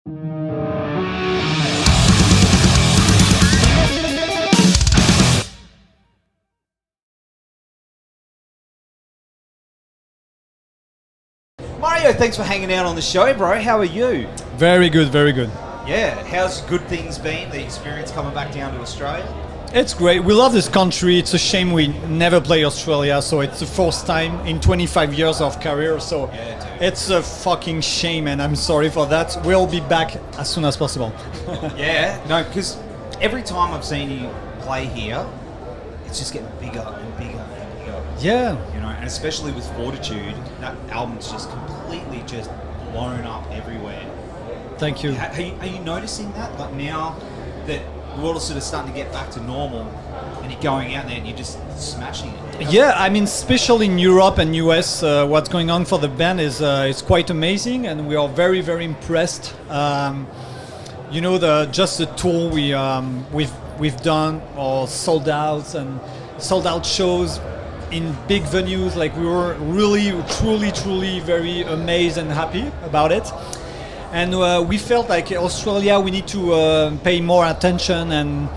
Mario, thanks for hanging out on the show, bro. How are you? Very good, very good. Yeah, how's Good Things been, the experience coming back down to Australia? It's great. We love this country. It's a shame we never play Australia, so it's the first time in 25 years of career, so it's a fucking shame, and I'm sorry for that. We'll be back as soon as possible. Yeah, no, because every time I've seen you play here, it's just getting bigger and bigger and bigger. Yeah. You know, and especially with Fortitude, that album's just completely just blown up everywhere. Thank you. Are you noticing that? Like now that we're all sort of starting to get back to normal and you're going out there and you're just smashing it. Yeah, I mean, especially in Europe and US, what's going on for the band is quite amazing, and we are very, very impressed. You know, just the tour we've done, or sold out shows in big venues. Like, we were really, truly very amazed and happy about it. And we felt like Australia, we need to pay more attention and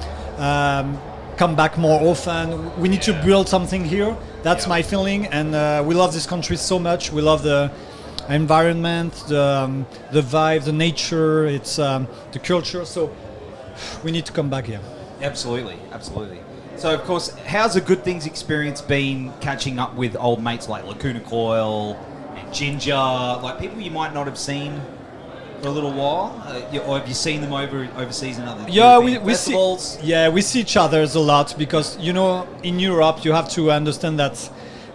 come back more often. We need to build something here. That's my feeling. And we love this country so much. We love the environment, the vibe, the nature, it's the culture. So we need to come back here. Absolutely. So, of course, how's the Good Things experience been catching up with old mates like Lacuna Coil and Ginger, like people you might not have seen for a little while, or have you seen them overseas in other festivals? We see each other a lot, because, you know, in Europe you have to understand that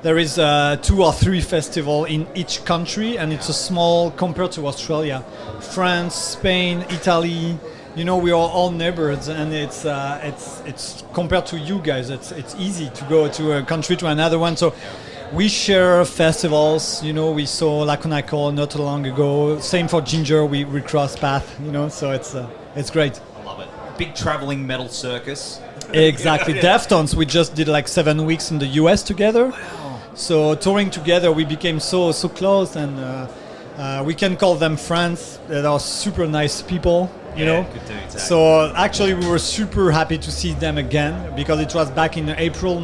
there is 2 or 3 festivals in each country, and it's a small compared to Australia. France, Spain, Italy, you know, we are all neighbors, and it's compared to you guys, it's easy to go to a country to another one. So we share festivals, you know, we saw Lacuna Coil not too long ago. Same for Ginger, we cross path, you know, so it's great. I love it. Big traveling metal circus. Exactly. Deftones, we just did like 7 weeks in the US together. Wow. So touring together, we became so close, and we can call them friends. They are super nice people, you know. Good dudes, so actually, we were super happy to see them again, because it was back in April,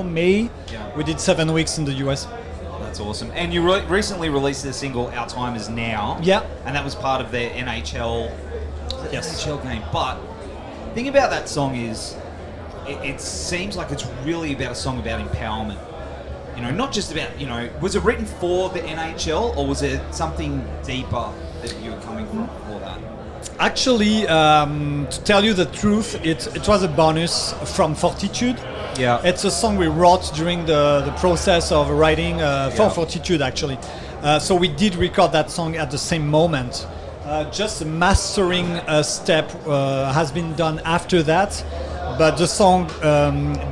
May. Yeah. We did 7 weeks in the US. Oh, that's awesome. And you recently released the single "Our Time Is Now." Yeah. And that was part of their NHL. Yes. NHL game. But the thing about that song is, it seems like it's really about a song about empowerment. You know, not just about, you know, was it written for the NHL, or was it something deeper that you were coming from for that? Actually, to tell you the truth, it was a bonus from Fortitude. Yeah. It's a song we wrote during the process of writing for Fortitude, actually. So we did record that song at the same moment. Just the mastering step has been done after that, but the song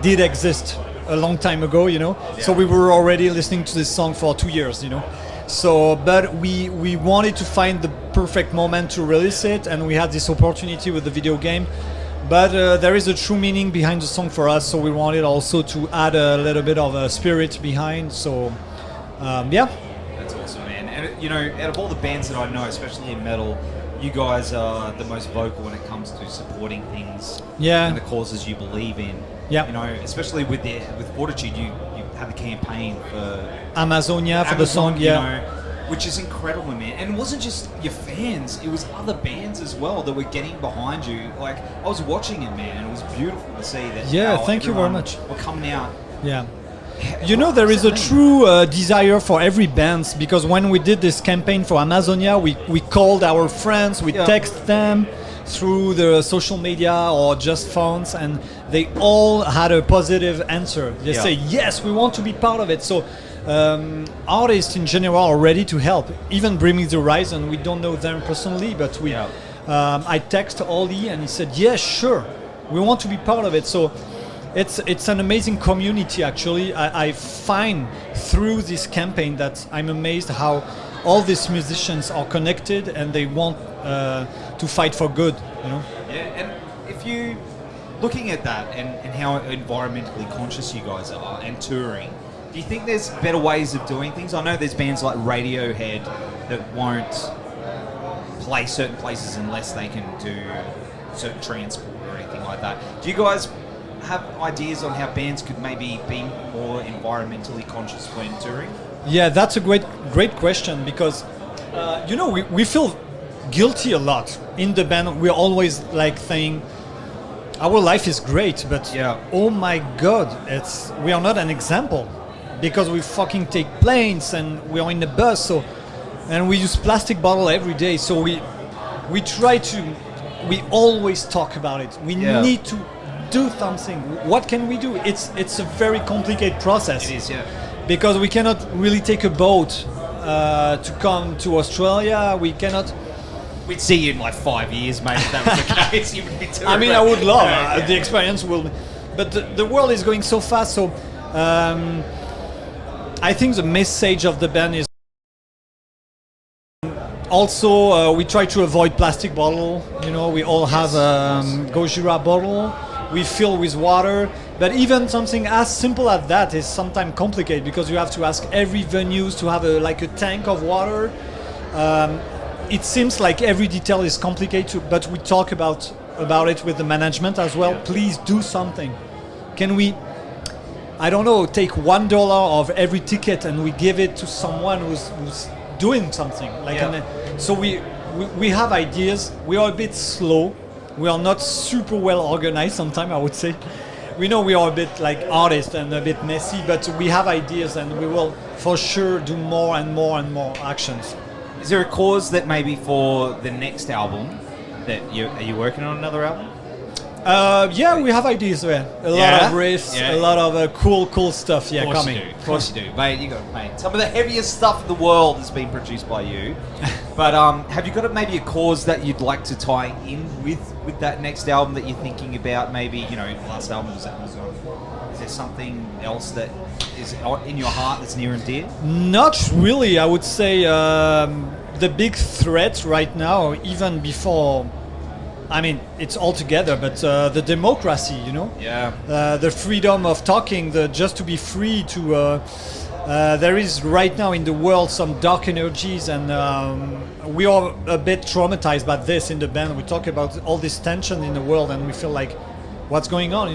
did exist a long time ago, you know. Yeah. So we were already listening to this song for 2 years, you know. So, but we wanted to find the perfect moment to release it, and we had this opportunity with the video game. But there is a true meaning behind the song for us, so we wanted also to add a little bit of a spirit behind. So, yeah. That's awesome, man. And you know, out of all the bands that I know, especially in metal, you guys are the most vocal when it comes to supporting things and the causes you believe in. Yeah. You know, especially with Fortitude, you had the campaign for Amazonia for the song, you know, which is incredible, man. And it wasn't just your fans; it was other bands as well that were getting behind you. Like, I was watching it, man, and it was beautiful to see that. Yeah, thank you very much. We're coming out. Yeah. You know, there is a true desire for every band, because when we did this campaign for Amazonia, we called our friends, we text them through the social media or just phones, and they all had a positive answer. They say, yes, we want to be part of it. So artists in general are ready to help. Even Bring Me the Horizon, we don't know them personally, but I text Ollie and he said, yes, sure, we want to be part of it. So it's an amazing community, actually. I find through this campaign that I'm amazed how all these musicians are connected and they want to fight for good, you know? Yeah, and if you, looking at that and how environmentally conscious you guys are and touring, do you think there's better ways of doing things? I know there's bands like Radiohead that won't play certain places unless they can do certain transport or anything like that. Do you guys have ideas on how bands could maybe be more environmentally conscious when touring? Yeah, that's a great question because, we feel guilty a lot in the band. We're always like saying, our life is great, but oh my God, we are not an example because we fucking take planes and we are in the bus, and we use plastic bottle every day. So we always talk about it. We need to do something. What can we do? It's a very complicated process. It is, yeah. Because we cannot really take a boat to come to Australia. We cannot. We'd see you in like 5 years, mate. If that was the case, you would be touring. I mean, I would love the experience. But the world is going so fast. So I think the message of the band is also we try to avoid plastic bottle. We all have Gojira bottle. We fill with water. But even something as simple as that is sometimes complicated because you have to ask every venues to have a tank of water. It seems like every detail is complicated, but we talk about it with the management as well. Yeah. Please do something. Can we, I don't know, take $1 of every ticket and we give it to someone who's doing something? So we have ideas. We are a bit slow. We are not super well organized sometimes, I would say. We know we are a bit like artists and a bit messy, but we have ideas and we will for sure do more and more and more actions. Is there a cause that maybe for the next album that are you working on another album? We have ideas there. A lot of riffs, a lot of cool stuff. Yeah, coming. Of course you do, mate. You got it, mate. Some of the heaviest stuff in the world has been produced by you. But have you got maybe a cause that you'd like to tie in with that next album that you're thinking about? Maybe last album was Amazon. Is there something else that is in your heart that's near and dear? Not really. I would say the big threat right now, even before. I mean, it's all together, but the democracy, the freedom of talking, just to be free to. There is right now in the world some dark energies, and we are a bit traumatized by this in the band. We talk about all this tension in the world, and we feel like, what's going on?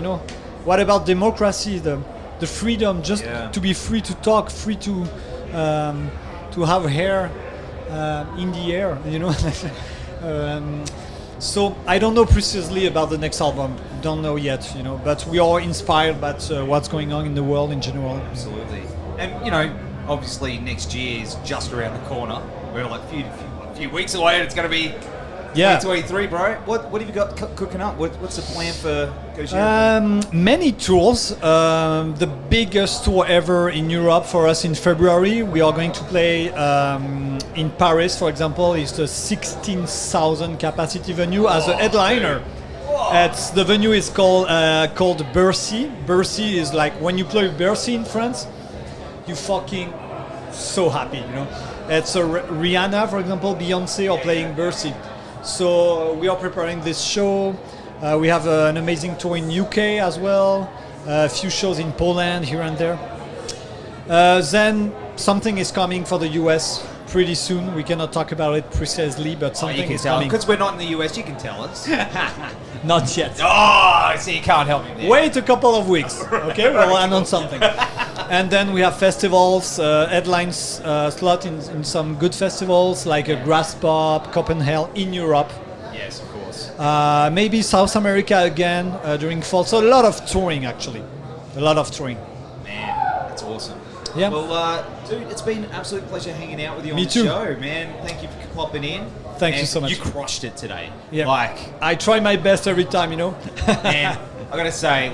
What about democracy? The freedom just to be free to talk, free to have hair in the air, So I don't know precisely about the next album. Don't know yet, But we are inspired by what's going on in the world in general. Absolutely. And obviously next year is just around the corner. We're like a few weeks away, and it's going to be 2023, bro. What have you got cooking up? What's the plan for Gojira? Many tours. The biggest tour ever in Europe for us in February. We are going to play in Paris, for example. It's a 16,000 capacity venue as a headliner. The venue is called Bercy. Bercy is like when you play Bercy in France, you fucking so happy, It's Rihanna, for example, Beyonce are playing Bercy. So we are preparing this show. We have an amazing tour in UK as well. A few shows in Poland here and there. Then something is coming for the US pretty soon. We cannot talk about it precisely, but something is coming. Because we're not in the US, you can tell us. Not yet. Oh, so you can't help me there. Wait a couple of weeks, okay? We'll announce something. And then we have festivals, headlines slot in some good festivals like Grass Pop, Copenhagen in Europe. Yes, of course. Maybe South America again during fall. So a lot of touring, actually. A lot of touring. Man, that's awesome. Yeah. Well, dude, it's been an absolute pleasure hanging out with you on the show, man. Thank you for popping in. Thank you so much. You crushed it today. Yeah. I try my best every time, Man, I gotta say,